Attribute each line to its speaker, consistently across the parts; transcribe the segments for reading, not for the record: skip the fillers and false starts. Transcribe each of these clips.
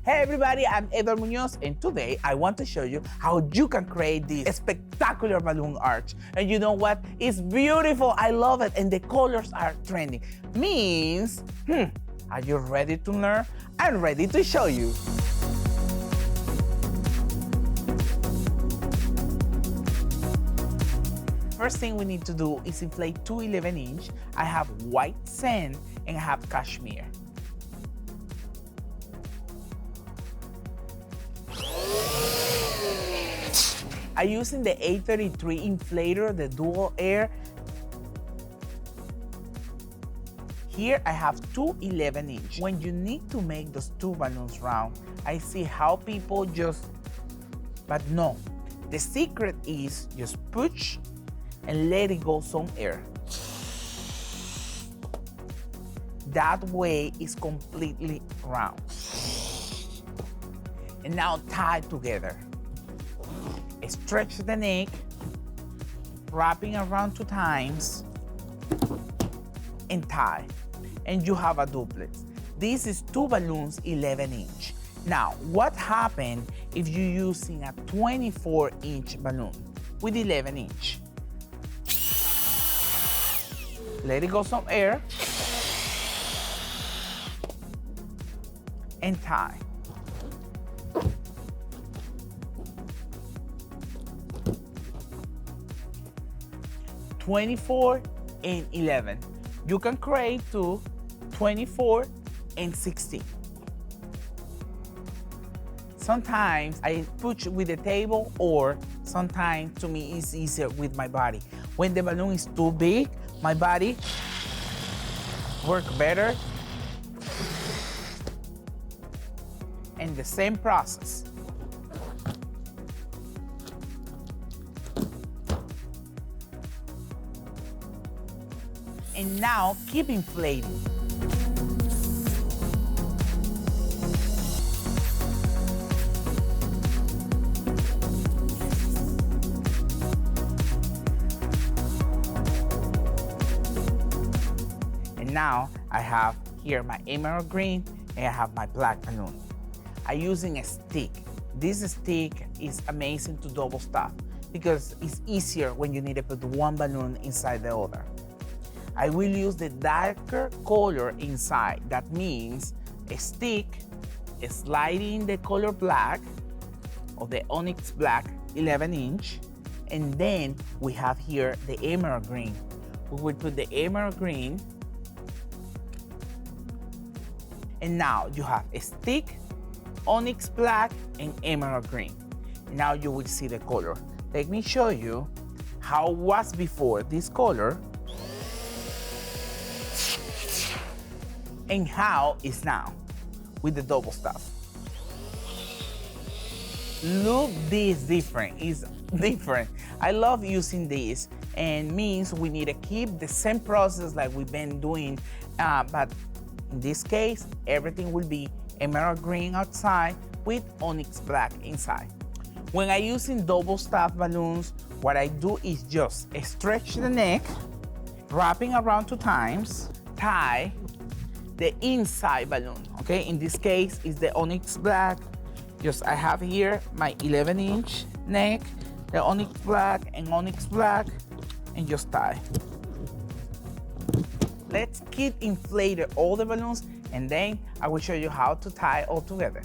Speaker 1: Hey everybody, I'm Edward Munoz, and today I want to show you how you can create this spectacular balloon arch. And you know what? It's beautiful, I love it, and the colors are trending. Means, are you ready to learn? I'm ready to show you. First thing we need to do is inflate two 11-inch. I have white sand and I have cashmere. I'm using the A33 inflator, the dual air. Here I have two 11-inch. When you need to make those two balloons round, I see how people but no. The secret is just push and let it go some air. That way it's completely round. And now tie together. Stretch the neck, wrapping around 2 times, and tie. And you have a duplex. This is two balloons 11-inch. Now, what happens if you're using a 24-inch balloon with 11-inch? Let it go some air and tie. (24) and 11. You can create to 24 and 16. Sometimes I push with the table, or sometimes to me it's easier with my body. When the balloon is too big, my body works better. And the same process. And now keep inflating. And now I have here my emerald green and I have my black balloon. I'm using a stick. This stick is amazing to double stuff because it's easier when you need to put one balloon inside the other. I will use the darker color inside. That means a stick, sliding the color black, or the onyx black 11-inch, and then we have here the emerald green. We will put the emerald green, and now you have a stick, onyx black, and emerald green. Now you will see the color. Let me show you how it was before this color and how it's now with the double stuff. Look, this different, it's different. I love using this, and means we need to keep the same process like we've been doing, but in this case, everything will be emerald green outside with onyx black inside. When I'm using double stuff balloons, what I do is just stretch the neck, wrapping around 2 times, tie the inside balloon, okay? In this case, it's the onyx black. Just I have here my 11-inch neck, the onyx black, and just tie. Let's keep inflating all the balloons, and then I will show you how to tie all together.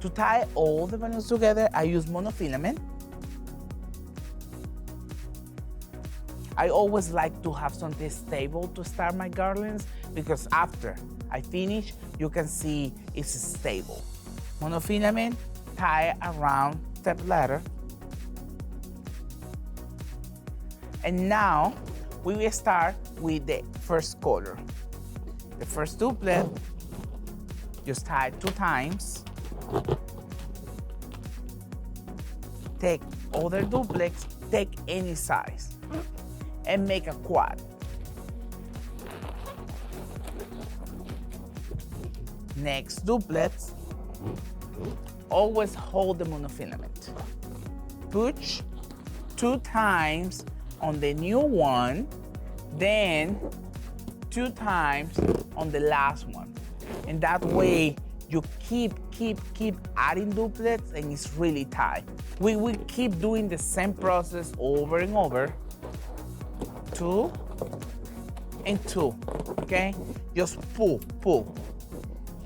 Speaker 1: To tie all the balloons together, I use monofilament. I always like to have something stable to start my garlands, because after I finish, you can see it's stable. Monofilament, tie around step ladder. And now we will start with the first color. The first duplet, just tie 2 times. Take other duplex, take any size, and make a quad. Next duplex, always hold the monofilament. Push 2 times on the new one, then 2 times on the last one. And that way you keep keep adding duplex and it's really tight. We will keep doing the same process over and over. 2 and 2, okay? Just pull.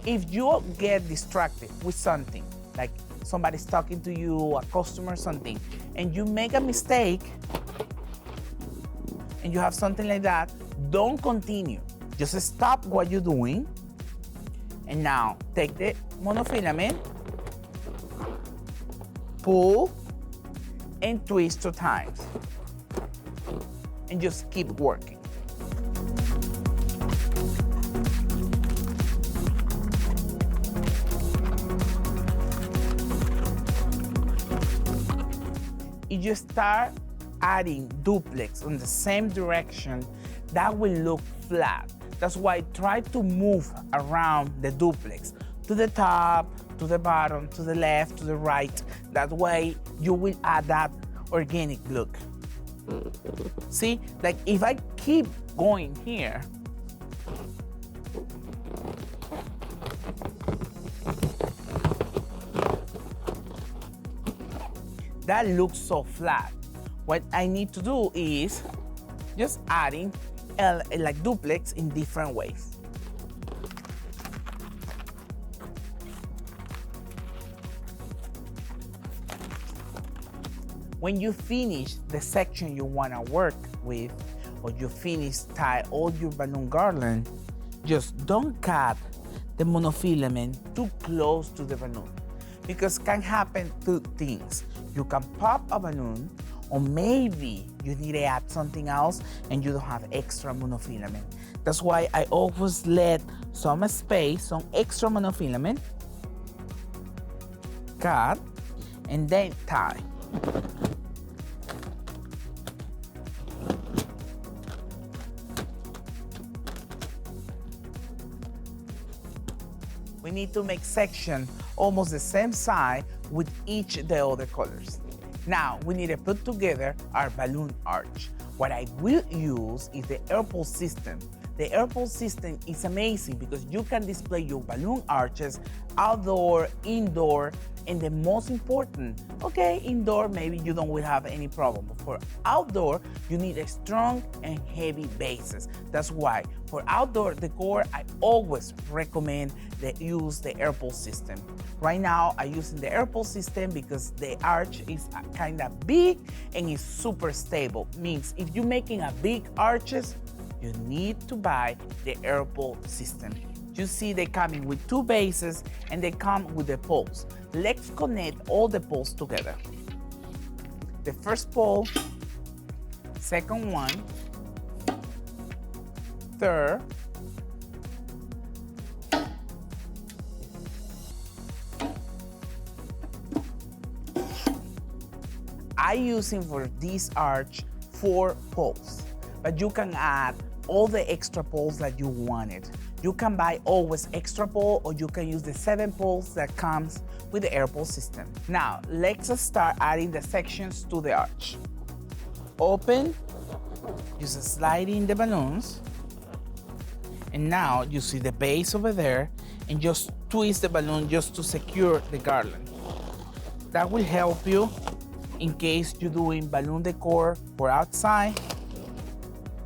Speaker 1: If you get distracted with something, like somebody's talking to you, a customer, something, and you make a mistake, and you have something like that, don't continue. Just stop what you're doing, and now take the monofilament, pull, and twist 2 times, and just keep working. If you start adding duplex in the same direction, that will look flat. That's why try to move around the duplex to the top, to the bottom, to the left, to the right. That way you will add that organic look. See, like if I keep going here, that looks so flat. What I need to do is just adding like duplex in different ways. When you finish the section you want to work with, or you finish tie all your balloon garland, just don't cut the monofilament too close to the balloon, because can happen 2 things. You can pop a balloon, or maybe you need to add something else and you don't have extra monofilament. That's why I always let some space, some extra monofilament, cut, and then tie. We need to make section almost the same size with each the other colors. Now we need to put together our balloon arch. What I will use is the Airpulse system. The Airpulse system is amazing because you can display your balloon arches outdoor, indoor, and the most important, okay, indoor maybe you don't will have any problem, but for outdoor you need a strong and heavy bases. That's why for outdoor decor I always recommend that use the Airpulse system. Right now I'm using the Airpulse system because the arch is kind of big and it's super stable. Means if you're making a big arches, you need to buy the Airpulse system. You see they come with 2 bases and they come with the poles. Let's connect all the poles together. The first pole, second one, third, I'm using for this arch 4 poles, but you can add all the extra poles that you wanted. You can buy always extra pole, or you can use the 7 poles that comes with the Airpulse system. Now, let's start adding the sections to the arch. Open, just slide in the balloons, and now you see the base over there, and just twist the balloon just to secure the garland. That will help you in case you're doing balloon decor for outside.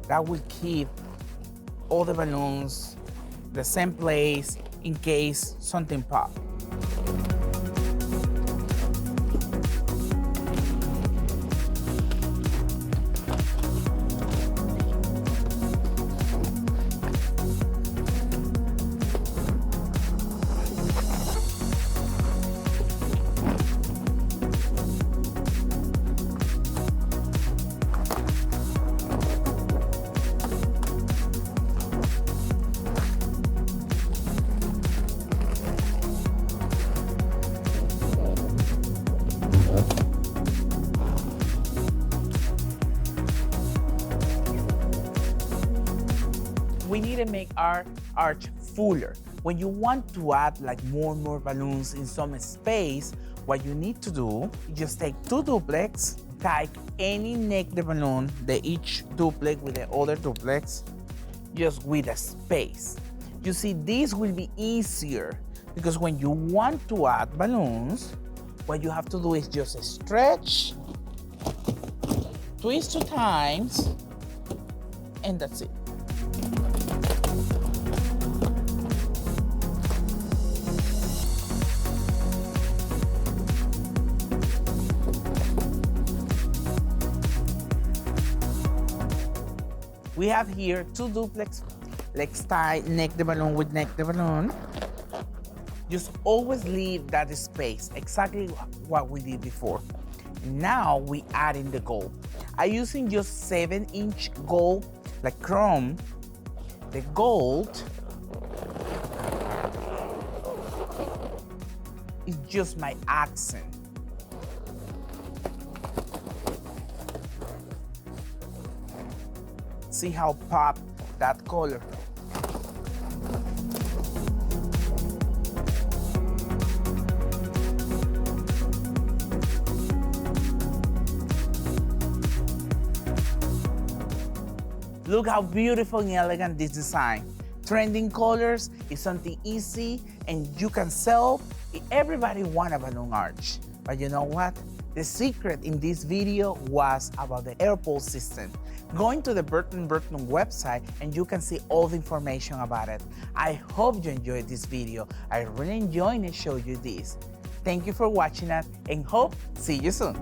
Speaker 1: That will keep all the balloons the same place in case something pops. We need to make our arch fuller. When you want to add like more and more balloons in some space, what you need to do is just take 2 duplex, tie any neck the balloon, each duplex with the other duplex, just with a space. You see, this will be easier Because when you want to add balloons, what you have to do is just stretch, twist 2 times, and that's it. We have here 2 duplex. Let's tie neck the balloon with neck the balloon. Just always leave that space, exactly what we did before. Now we add in the gold. I'm using just 7-inch gold, like chrome. The gold is just my accent. See how pop that color. Look how beautiful and elegant this design. Trending colors is something easy and you can sell. Everybody wants a balloon arch. But you know what? The secret in this video was about the air pulse system. Going to the Burton website and you can see all the information about it. I hope you enjoyed this video. I really enjoyed it show you this. Thank you for watching it and hope see you soon.